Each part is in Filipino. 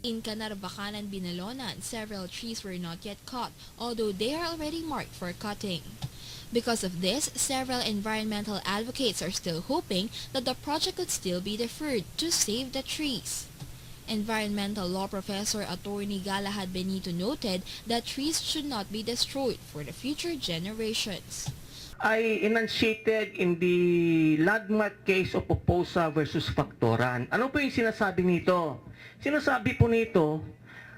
In Canarbacanan, Binalonan, several trees were not yet cut, although they are already marked for cutting. Because of this, several environmental advocates are still hoping that the project could still be deferred to save the trees. Environmental law professor Attorney Galahad Benito noted that trees should not be destroyed for the future generations. I enunciated in the landmark case of Oposa versus Factoran. Ano po yung sinasabi nito? Sinasabi po nito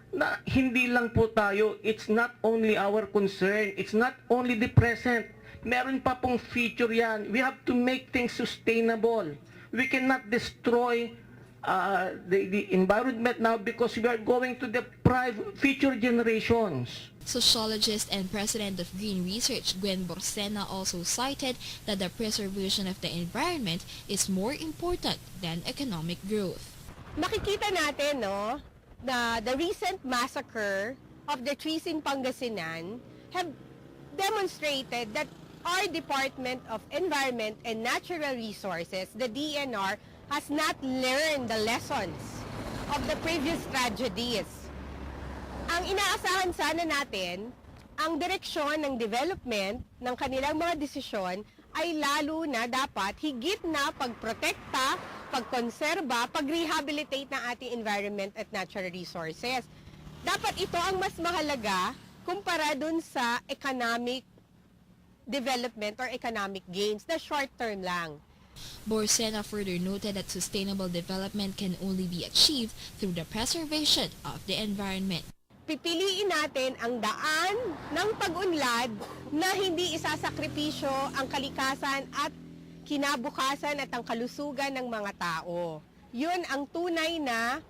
na hindi lang po tayo, it's not only our concern, it's not only the present. Meron pa pong future yan. We have to make things sustainable. We cannot destroy the environment now because we are going to deprive future generations. Sociologist and president of Green Research Gwen Borsena also cited that the preservation of the environment is more important than economic growth. Makikita natin, no, na the recent massacre of the trees in Pangasinan have demonstrated that our Department of Environment and Natural Resources, the DNR, has not learned the lessons of the previous tragedies. Ang inaasahan sana natin, ang direksyon ng development ng kanilang mga desisyon ay lalo na dapat higit na pagprotekta, pagkonserba, pag-rehabilitate ng ating environment at natural resources. Dapat ito ang mas mahalaga kumpara dun sa economic development or economic gains na short term lang. Borsena further noted that sustainable development can only be achieved through the preservation of the environment. Pipiliin natin ang daan ng pag-unlad na hindi isasakripisyo ang kalikasan at kinabukasan at ang kalusugan ng mga tao. Yun ang tunay na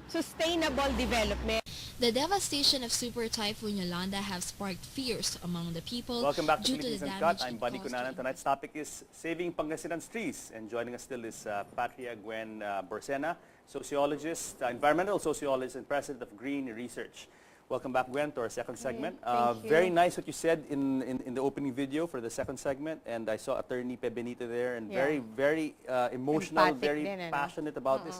sustainable development. The devastation of Super Typhoon Yolanda have sparked fears among the people. Welcome back to due to the Philippines damage Uncut. I'm it Buddy caused Cunanan. to- Tonight's topic is saving Pangasinan's trees. And joining us still is Patria Gwen Borsena, sociologist, environmental sociologist and president of Green Research. Welcome back, Gwen, to our second segment. Thank you. Very nice what you said in the opening video for the second segment. And I saw Attorney Pe Benito there and Yeah. very emotional, Empathic very din, ano? passionate about this.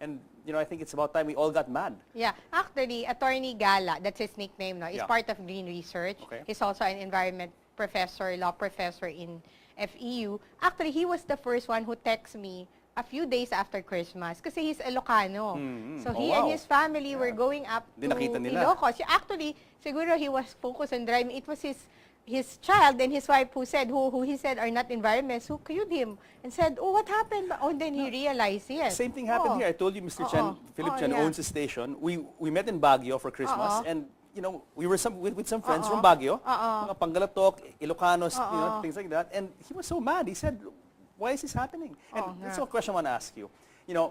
And, you know, I think it's about time we all got mad. Yeah, actually, Attorney Gala, that's his nickname, no, is Yeah. part of Green Research. Okay. He's also an environment professor, law professor in FEU. Actually, he was the first one who texted me a few days after Christmas kasi he's Ilocano. So Oh, he wow. and his family were going up Di to nakita nila. Ilocos. Actually, siguro he was focused on driving. It was his child and his wife who said, who he said are not environments, who cued him and said, oh, what happened? Oh, and then he realized, yes. Same thing happened Oh. here. I told you, Mr. Chen, Philip Chen yeah. owns the station. We met in Baguio for Christmas, Oo. and you know we were with some friends from Baguio, mga Panggalatok, Ilocanos, you know, things like that. And he was so mad. He said, "Why is this happening?" And that's a question I want to ask you. You know,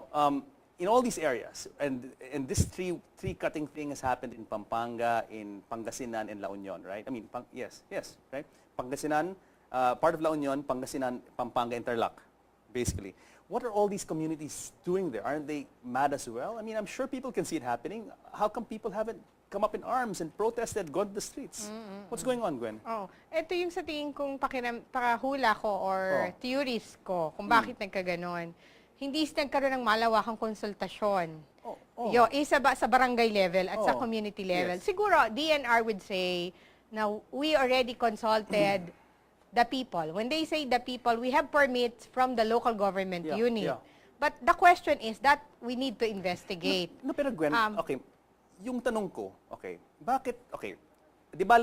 in all these areas, and this tree cutting thing has happened in Pampanga, in Pangasinan, and La Union, right? I mean, yes, right? Pangasinan, part of La Union, Pangasinan, Pampanga, and Tarlac, basically. What are all these communities doing there? Aren't they mad as well? I mean, I'm sure people can see it happening. How come people haven't come up in arms and protested, gone to the streets? What's going on, Gwen? Oh, ito yung sa tingin kong pakahula ko or theories ko kung bakit nagkaganon. Hindi nagkaroon ng malawakang konsultasyon. Yo, isa ba sa barangay level at sa community level. Yes. Siguro DNR would say na we already consulted the people. When they say the people, we have permits from the local government unit. Yeah. But the question is that we need to investigate. No, pero Gwen, okay, yung tanong ko, di ba,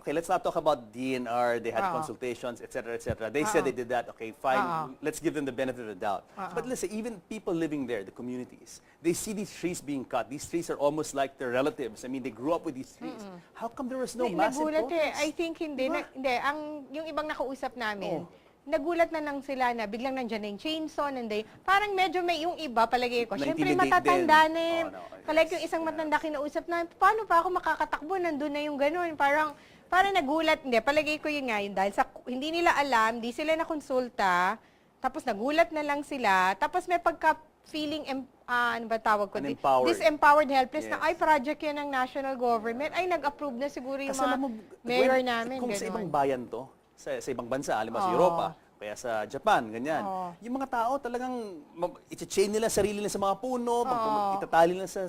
okay, let's not talk about DNR, they had consultations, etc., etc. They said they did that, okay, fine, let's give them the benefit of the doubt. But listen, even people living there, the communities, they see these trees being cut. These trees are almost like their relatives. I mean, they grew up with these trees. How come there was no massive Nagulat protest? I think hindi. Diba? Hindi. Yung ibang nakausap namin, nagulat na lang sila na biglang nandiyan na yung chainsaw, nandiyan. Parang medyo may yung iba, palagay ko. Siyempre, Na-intimidate matatanda din. na eh. Palagi yung isang matanda kinausap na, paano pa ako makakatakbo? Nandun na yung ganun. Parang nagulat. Hindi, palagay ko yun nga yun. Dahil sa, hindi nila alam, di sila nakonsulta, tapos nagulat na lang sila, tapos may pagka-feeling, ano ba tawag ko? Unempowered. Disempowered, helpless Yes. na, ay, project yan ng national government. Ay, nag-approve na siguro yung Kasi mga alam mo, mayor Gwen, namin. kung sa ganun. ibang bayan to, sa ibang bansa, alam mo sa Europa, kaya sa Japan, ganyan. Yung mga tao talagang i-chain nila sarili nila sa mga puno, itatali nila sa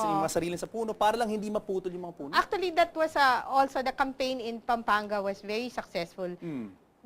yung mga sarili sa puno para lang hindi maputol yung mga puno. Actually, that was also the campaign in Pampanga was very successful.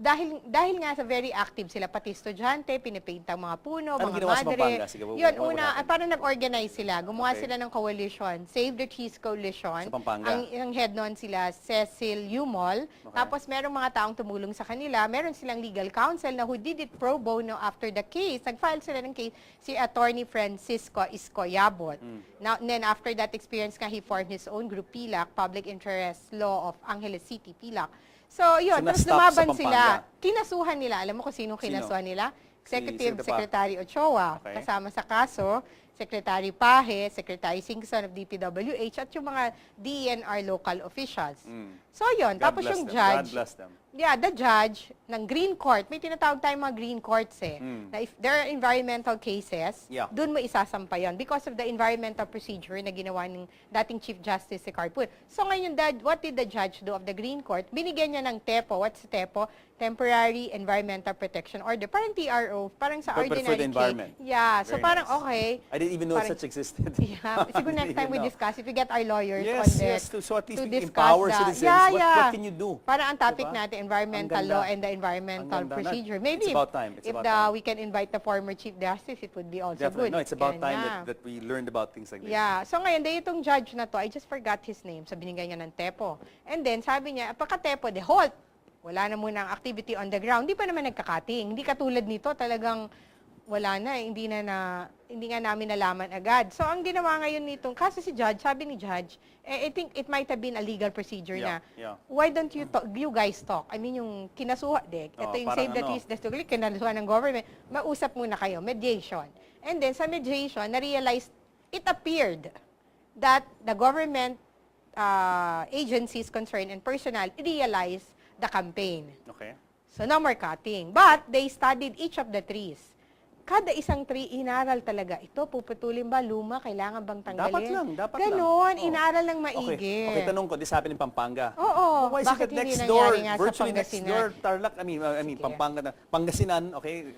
Dahil nga sa very active sila, pati estudyante, pinapaint ang mga puno, Anong mga ginawa sa madre. Pampanga? Sige, Yun, what una, happened? parang nag-organize sila. Gumawa Okay. sila ng coalition, Save the Trees Coalition. Sa Pampanga? Ang head noon sila, Cecil Umol. Okay. Tapos merong mga taong tumulong sa kanila. Meron silang legal counsel na who did it pro bono after the case. Nag-file sila ng case, si Attorney Francisco Iscoyabot. Now, then after that experience nga, he formed his own group, PILAC, Public Interest Law of Angeles City, PILAC. So, yun. So, Tapos na-stop sa lumaban Pampanga. sila. Kinasuhan nila. Alam mo kung sinong kinasuhan nila? Executive Sino pa? Secretary Ochoa. Okay. Kasama sa kaso, Secretary Pahe, Secretary Singson of DPWH, at yung mga DENR local officials. So, yun. God Tapos bless yung them. judge, God bless them. yeah, the judge ng Green Court, may tinatawag tayong mga Green Courts na if there are environmental cases, Yeah. dun mo isasampa yun because of the environmental procedure na ginawa ng dating Chief Justice si Carpun. So ngayon, what did the judge do of the Green Court? Binigyan niya ng TEPO. What's TEPO? Temporary Environmental Protection Order. Parang TRO, parang sa But for ordinary the environment. case. Yeah, so Very parang nice. okay. I didn't even know Parang- such existed. Yeah, siguro next time we Didn't know. discuss, if we get our lawyers Yes, on this, yes. So at least to we discuss empower the- citizens. Yeah, What can you do? Parang ang topic Diba? natin, environmental Ang ganda. law and the environmental Ang ganda. procedure. It's Maybe about time. It's if about time. we can invite the former Chief Justice, it would be also Definitely. good. No, it's about Ganun time na. that we learned about things like this. Yeah. So ngayon, dahil itong judge na to, I just forgot his name. So binigay niya ng TEPO. And then sabi niya, pagka-TEPO, de halt. Wala na muna ang activity on the ground. Hindi pa naman nagkakating. Hindi katulad nito, talagang wala na. Hindi nga namin nalaman agad. So ang ginawa ngayon nitong, kaso si judge, sabi ni judge, I think it might have been a legal procedure Yeah, na, yeah. why don't you guys talk? I mean, yung kinasuha, ito Oh, yung parang Save the ano. Trees, Destructive, kinasuha ng government, mausap muna kayo, mediation. And then sa mediation, na-realize, it appeared that the government agencies concerned and personnel realized the campaign. Okay. So no more cutting. But they studied each of the trees. Kada isang tree, inaral talaga. Ito, puputulin ba? Luma? Kailangan bang tanggalin? Dapat Ganon, lang. Oh. inaral ng Okay. maigi. Okay, tanong ko, this happened in Pampanga. Oo. Why is Bakit it that hindi next door, nangyari nga sa virtually next Pangasinan? door, Tarlac, I mean, Sige. Pampanga, Pangasinan, okay,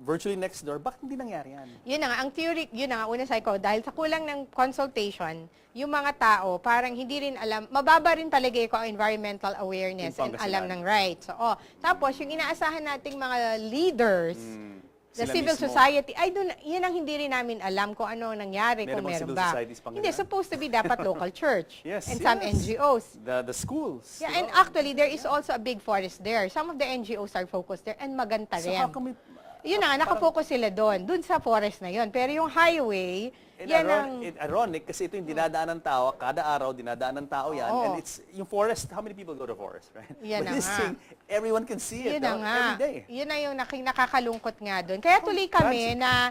virtually next door, bakit hindi nangyari yan? Yun na nga, ang theory, yun na nga, una sa ko, dahil sa kulang ng consultation, yung mga tao, parang hindi rin alam, mababa rin talaga yung environmental awareness Yung and Pangasinan. alam ng rights. So, tapos, yung inaasahan nating mga leaders, the Sila civil mismo. society, yun ang hindi rin namin alam kung ano ang nangyari, Meron kung bang meron civil ba. societies Pangasinan? Hindi, supposed to be dapat local church Yes, and some yes. NGOs. The schools. Yeah, diba? and actually, there is also a big forest there. Some of the NGOs are focused there and maganda So rin. how come Yun na nga, nakafocus sila doon sa forest na yun. Pero yung highway, yan ang... ironic kasi ito yung dinadaan ng tao, kada araw dinadaan ng tao yan, Oo. and it's yung forest, how many people go to forest, right? Yan But na this nga. thing, everyone can see it Yun na no? nga. every day. Yun na yung nakakalungkot nga doon. Kaya tuloy kami na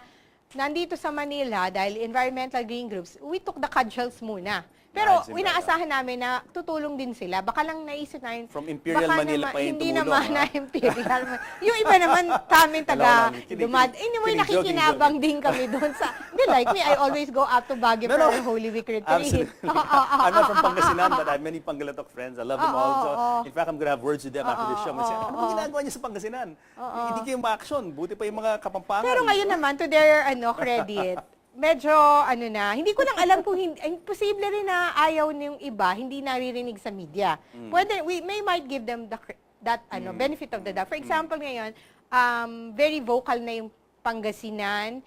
nandito sa Manila, dahil environmental green groups, we took the cudgels muna. Pero Nice, inaasahan namin na tutulong din sila. Baka lang naisip namin, From Imperial baka Manila pa yung hindi tumulong, naman ha? na Imperial yung iba naman tamin taga Alam, kidding, Dumad. kidding. Anyway, Kidding, joking, nakikinabang din kami doon sa... Hindi, like me, I always go up to Baguio No, for no. a Holy Week retreat. Absolutely. I'm not from Pangasinan, but I have many Pangalatok friends. I love them all. So, in fact, I'm gonna have words with them after the show. Ano bang ginagawa niyo sa Pangasinan? Hindi kayo ma-action. Buti pa yung mga Kapampangan. Pero ngayon naman, to their credit, medyo hindi ko lang alam kung posible rin na ayaw ng iba, hindi naririnig sa media. Pwede, we might give them that benefit of the doubt. For example ngayon, very vocal na yung Pangasinan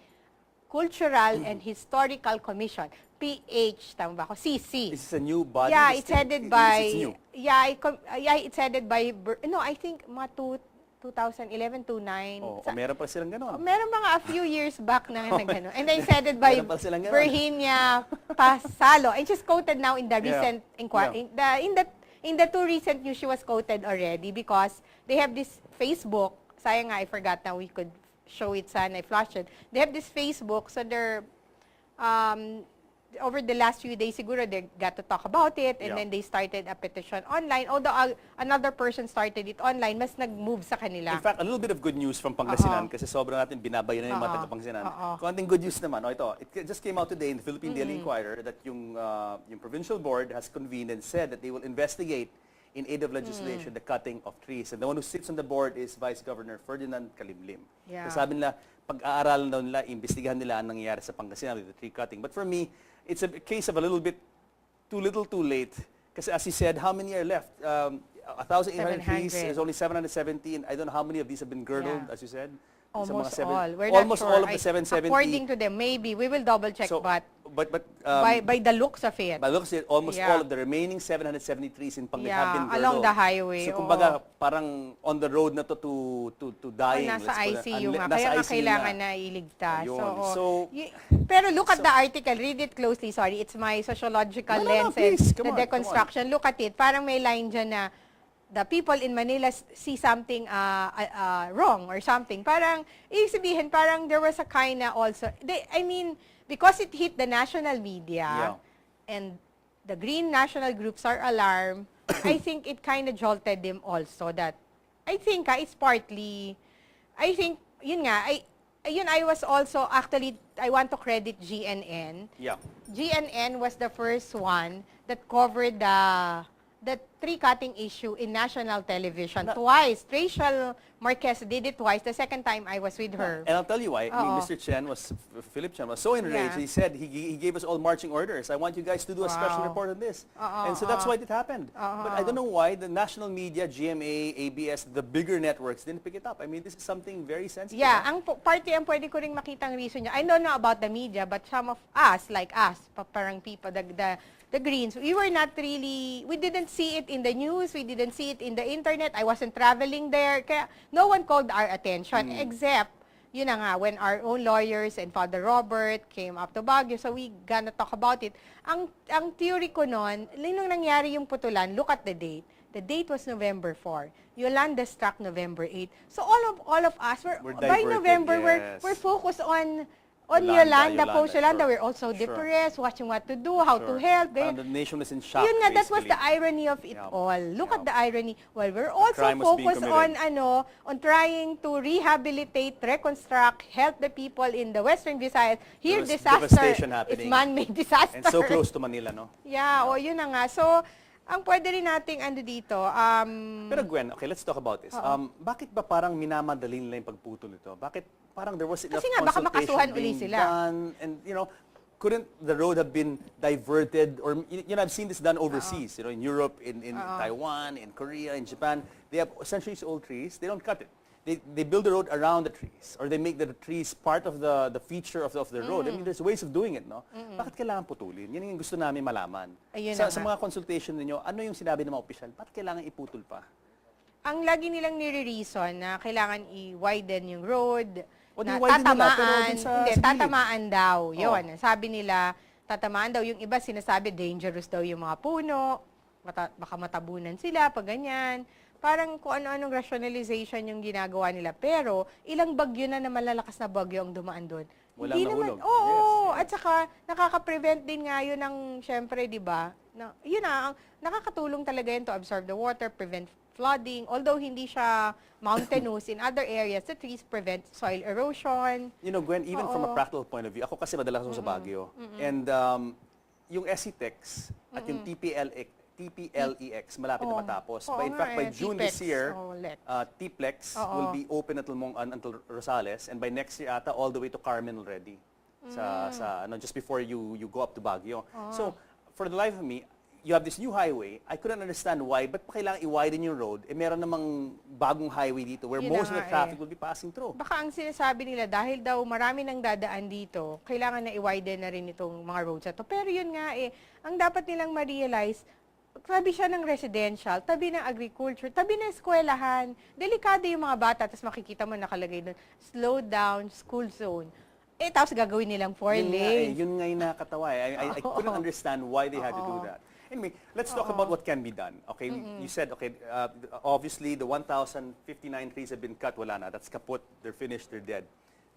Cultural and Historical Commission. PH, tama ba ako? CC. This is a new body. Yeah, This it's thing- headed it's by, new. it's headed by, I think mga 2011 to 9. Oh, meron pa silang gano'n. Meron mga a few years back na gano'n. And then headed by Meron pala silang ganon. Virginia Pasalo. And she's quoted now in the recent inquiry. In the two recent news, she was quoted already because they have this Facebook. Sayang nga, I forgot na we could show it sana, I flashed it. They have this Facebook, so they're, over the last few days, siguro they got to talk about it, and Yeah. then they started a petition online. Although another person started it online, mas nag-move sa kanila. In fact, a little bit of good news from Pangasinan kasi sobrang natin binabayan na yung mga taga-Pangasinan. Konting good news naman. Ito, it just came out today in the Philippine Daily Inquirer that yung provincial board has convened and said that they will investigate in aid of legislation, the cutting of trees. And the one who sits on the board is Vice Governor Ferdinand Calimlim. Yeah. So sabi nila, pag-aaralan daw nila, imbestigahan nila ang nangyayari sa Pangasinan with the tree cutting. But for me, it's a case of a little bit too little, too late. Kasi as you said, how many are left? 1,800 trees, 700. there's only 770, and I don't know how many of these have been girdled, Yeah. as you said. Almost Sa mga all. We're not almost sure. all of the 770. According to them, maybe. We will double check, but by by the looks of it. looks at it, almost Yeah. all of the remaining 770 trees in Pangasinan have been girdled. along the highway. So kumbaga, parang on the road na to dying. Nasa let's call it. ICU nga. Nasa Kaya nga ICU kailangan na iligtas. Ayun. Oo. So- pero look at the article. Read it closely. Sorry, it's my sociological No, lens. please. And Come the on, deconstruction. Look at it. Parang may line dyan na the people in Manila see something wrong or something. Parang, ibig sabihin, parang there was a kind na also, because it hit the national media, Yeah. and the green national groups are alarmed, I think it kind of jolted them also that, I think it's partly, I think, yun nga, I was also, actually, I want to credit GNN. Yeah. GNN was the first one that covered the tree cutting issue in national television twice. Rachel Marquez did it twice. The second time I was with her. And I'll tell you why. I mean, Oo. Mr. Philip Chen was so enraged. Yeah. He said he gave us all marching orders. I want you guys to do a special Wow. report on this. And so that's why it happened. But I don't know why the national media, GMA, ABS, the bigger networks didn't pick it up. I mean, this is something very sensitive. Yeah, ang party ang pwede ko ring makitang reason niya. I don't know about the media, but some of us, like us, parang people, the Greens, we didn't see it in the news, we didn't see it in the internet, I wasn't traveling there, kaya no one called our attention, except, yun na nga, when our own lawyers and Father Robert came up to Baguio, so we gonna talk about it. Ang theory ko nun, nung nangyari yung putulan, look at the date. The date was November 4. Yolanda struck November 8. So all of us, We're by diverted, November, yes. we're focused on Yolanda, post-Yolanda, sure. we're also Sure. depressed, watching what to do, how to Sure. help. Parang Ganyan. the nation was in shock, Yun nga, that was basically. the irony of it Yeah. all. Look Yeah. at the irony. Well, we're also crime was being focused on committed. on trying to rehabilitate, reconstruct, help the people in the Western Visayas. Here, There was disaster. devastation It's happening. man-made disaster. And so close to Manila, no? Yeah, yun na nga. So, ang pwede rin nating dito, Pero Gwen, okay, let's talk about this. Bakit ba parang minamadali nila yung pagputol nito? Bakit parang there was enough Kasi nga, baka consultation makasuhan uli being sila. done, and couldn't the road have been diverted, or I've seen this done overseas, in Europe, in Taiwan, in Korea, in Japan. They have essentially old trees. They don't cut it. They build the road around the trees, or they make the trees part of the feature of the road. I mean, there's ways of doing it, no? Bakit kailangan putulin? Yan yung gusto namin malaman. Ayun Sa na nga. mga consultation ninyo, ano yung sinabi ng mga opisyal? Bakit kailangan iputol pa? Ang lagi nilang nire-reason na kailangan i-widen yung road, O, na di-widen nila, pero tatamaan, dun sa hindi, gilid. tatamaan daw. Yun, Oh. sabi nila, tatamaan daw. Yung iba sinasabi, dangerous daw yung mga puno, baka matabunan sila, pag ganyan. Parang kung ano-anong rationalization yung ginagawa nila. Pero, ilang bagyo na malalakas na bagyo ang dumaan doon. Walang nahulog. Oo, Yes. at saka nakaka-prevent din nga yun ng, syempre, di ba, yun na, nakakatulong talaga yun to absorb the water, prevent flooding. Although hindi siya mountainous, in other areas, the trees prevent soil erosion. Gwen, even from a Oo. practical point of view, ako kasi madalas ako sa Baguio. And yung SETEX at yung TPLEX, malapit na Oo. matapos. Oo In nga fact, by eh, June TPEX. this year, Oo, Lex. TPLEX Oo. will be open until Rosales, and by next year ata, all the way to Carmen already. Just before you go up to Baguio. So, for the life of me, you have this new highway. I couldn't understand why, ba't pa kailangan i-widen yung road? Meron namang bagong highway dito where Yun na most of the nga traffic eh. will be passing through. Baka ang sinasabi nila, dahil daw marami nang dadaan dito, kailangan na i-widen na rin itong mga roads na to. Pero yun nga ang dapat nilang ma-realize, tabi siya ng residential, tabi ng agriculture, tabi ng eskwelahan. Delikado yung mga bata, tapos makikita mo nakalagay doon, slow down, school zone. Tapos gagawin nilang 4 lanes. Yun nga yung nakakatawa. I couldn't understand why they had to do that. Anyway, let's talk about what can be done. Okay, you said, obviously the 1,059 trees have been cut, wala na. That's kaput, they're finished, they're dead.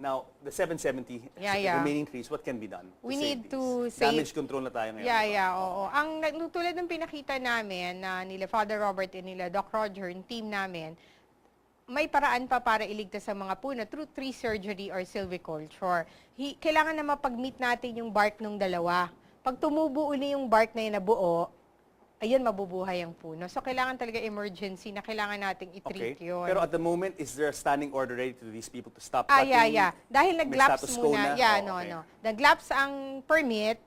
Now, the 770 remaining trees, what can be done? We save need these? to save- Damage control na tayo ngayon. Oo. Ang tulad ng pinakita namin na nila Father Robert and nila Doc Roger, yung team namin, may paraan pa para iligtas sa mga puno through tree surgery or silviculture. Kailangan na mapag-meet natin yung bark ng dalawa. Pag tumubo uli yung bark na yun na buo, ayun, mabubuhay ang puno. So, kailangan talaga emergency na kailangan nating i-treat Okay. yun. Pero at the moment, is there a standing order ready to these people to stop Ah, cutting? yeah. Dahil May nag-lapse status quo muna. na? Yeah, Oh, okay. Nag-lapse ang permit.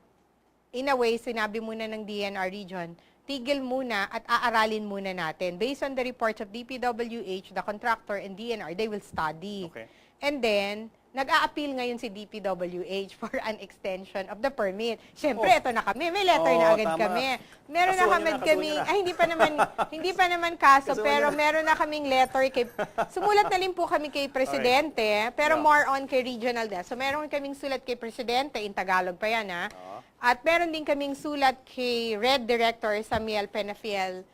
In a way, sinabi muna ng DNR region, tigil muna at aaralin muna natin. Based on the reports of DPWH, the contractor, and DNR, they will study. Okay. And then, nag-a-appeal ngayon si DPWH for an extension of the permit. Siyempre, ito na kami. May letter na agad tama. kami. Meron na Kasuhan kami nyo na, kasuhan nyo na. ay hindi pa naman kaso, Kasuhan pero nyo na. meron na kaming letter kay, sumulat na rin po kami kay Presidente, pero Yeah. more on kay regional desk. So, meron kaming sulat kay Presidente, in Tagalog pa yan, ha? At meron din kaming sulat kay Red Director Samuel Penafiel,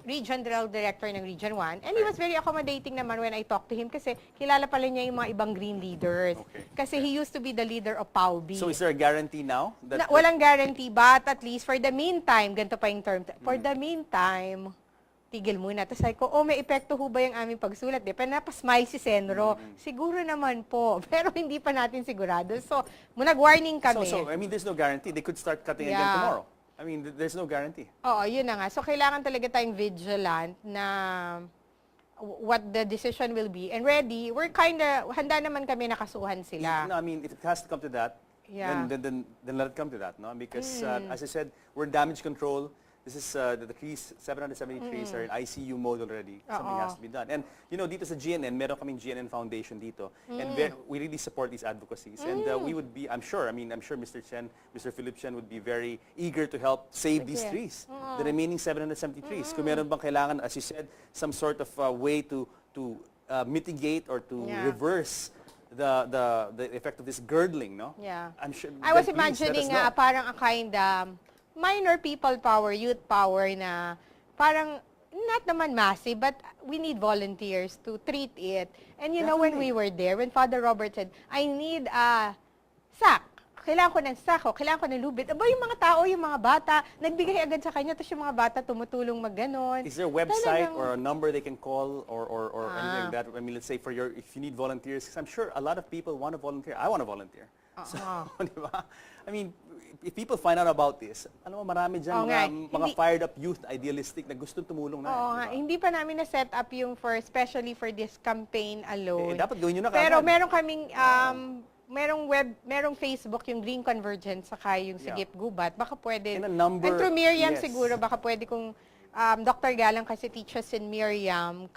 Regional Director ng Region 1. And he was very accommodating naman when I talked to him kasi kilala pala niya yung mga ibang green leaders. Okay. Kasi he used to be the leader of PAUB. So is there a guarantee now? Walang guarantee, but at least for the meantime, ganito pa yung term, for the meantime, tigil muna. Tapos sabi ko, may epekto ho ba yung aming pagsulat? Di pa napasmile si Senro. Siguro naman po, pero hindi pa natin sigurado. So, nag-warning kami. So, I mean, there's no guarantee. They could start cutting again Yeah. tomorrow. I mean, there's no guarantee. Oo, yun na nga. So, kailangan talaga tayong vigilant na what the decision will be. And ready, handa naman kami nakasuhan sila. No, I mean, if it has to come to that, Yeah. then let it come to that, no? Because, as I said, we're in damage control. This is, the trees, 770 trees are in ICU mode already. Something has to be done. And, dito sa GNN, meron kaming GNN Foundation dito. And we really support these advocacies. And we would be, I'm sure Mr. Philip Chen would be very eager to help save these trees. The remaining 770 trees. Kung meron bang kailangan, as you said, some sort of way to mitigate or to Yeah. reverse the effect of this girdling, no? Yeah. I'm sure. I was then please let us imagining know. parang a kind minor people power, youth power na parang not naman massive, but we need volunteers to treat it. And when we were there, when Father Robert said, I need a sack. Kailangan ko ng sack, kailangan ko ng lubid. Aba, yung mga tao, yung mga bata, nagbigay agad sa kanya, tapos yung mga bata tumutulong magganon. Is there a website Talagang- or a number they can call or anything like that? I mean, let's say if you need volunteers, 'cause I'm sure a lot of people want to volunteer. I want to volunteer. So, di ba? I mean, if people find out about this, alam mo, marami dyan Oo nga, mga hindi- fired up youth, idealistic na gustong tumulong na. Oo di nga, ba? hindi pa namin na-set up yung especially for this campaign alone. Dapat gawin nyo na Pero kaagad. meron kaming, merong Facebook, yung Green Convergence, saka yung Yeah. Sigip Gubat. Baka pwede. And a number- And through Miriam yes. siguro, baka pwede kung Dr. Galang kasi teaches in Miriam,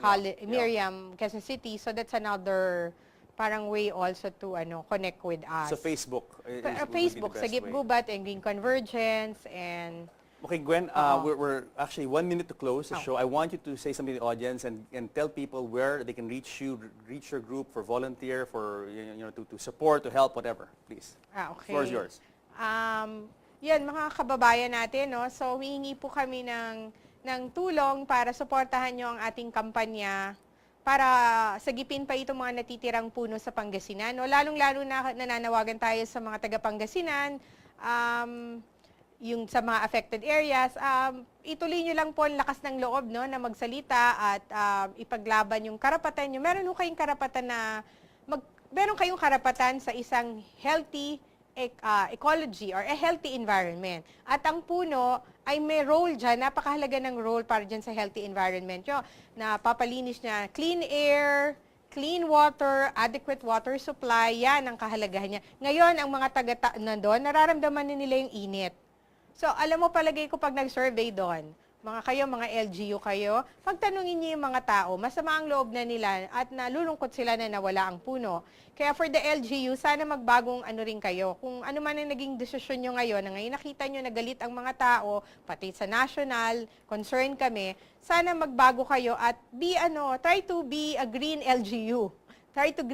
Miriam, Quezon City. So that's another parang way also to connect with us. So Facebook. Would be the Facebook, best Sigip way. Gubat and Green Convergence and Okay, Gwen, we're actually 1 minute to close the show. I want you to say something to the audience and tell people where they can reach you, reach your group for volunteer, for to support, to help, whatever. Please. Okay. Floor is yours. Yan, mga kababayan natin, no? So, humihingi po kami ng tulong para suportahan nyo ang ating kampanya para sagipin pa itong mga natitirang puno sa Pangasinan. No? Lalong-lalo na nananawagan tayo sa mga taga-Pangasinan, yung sa mga affected areas, ituloy nyo lang po ang lakas ng loob, no, na magsalita at ipaglaban yung karapatan nyo. Meron kayong karapatan meron kayong karapatan sa isang healthy ecology or a healthy environment. At ang puno ay may role dyan, napakahalaga ng role para dyan sa healthy environment nyo. Na papalinis niya clean air, clean water, adequate water supply, yan ang kahalagahan niya. Ngayon, ang mga nandun, nararamdaman nila yung init. So, alam mo, palagay ko pag nag-survey doon, mga LGU kayo, pagtanungin niyo yung mga tao, masama ang loob na nila at nalulungkot sila na nawala ang puno. Kaya for the LGU, sana magbagong rin kayo. Kung ano man ang naging desisyon nyo ngayon, na ngayon nakita nyo na galit ang mga tao, pati sa national, concern kami, sana magbago kayo at try to be a green LGU. Try to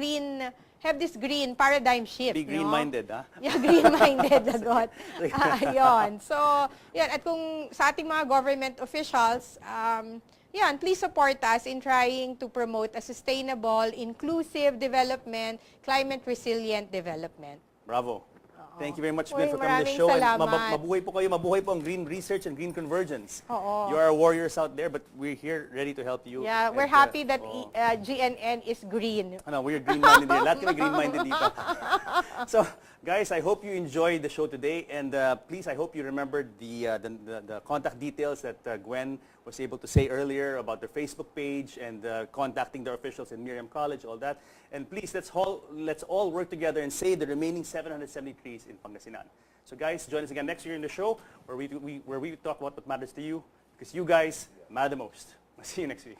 have this green paradigm shift. Be green-minded, ha? Yeah, green-minded, lagot. Ayun. So, yan. At kung sa ating mga government officials, please support us in trying to promote a sustainable, inclusive development, climate-resilient development. Bravo. Thank you very much, Uy, Gwen, for coming to the show. maraming And salamat. mabuhay po kayo, mabuhay po ang green research and green convergence. Oo. You are warriors out there, but we're here ready to help you. Yeah, we're And, happy that oo. GNN is green. We're green-minded here. Lahat kami green-minded dito. So, guys, I hope you enjoyed the show today, and please, I hope you remembered the contact details that Gwen was able to say earlier about their Facebook page and contacting their officials in Miriam College, all that. And please, let's all work together and save the remaining 770 trees in Pangasinan. So, guys, join us again next year in the show where we talk about what matters to you, because you guys matter the most. I'll see you next week.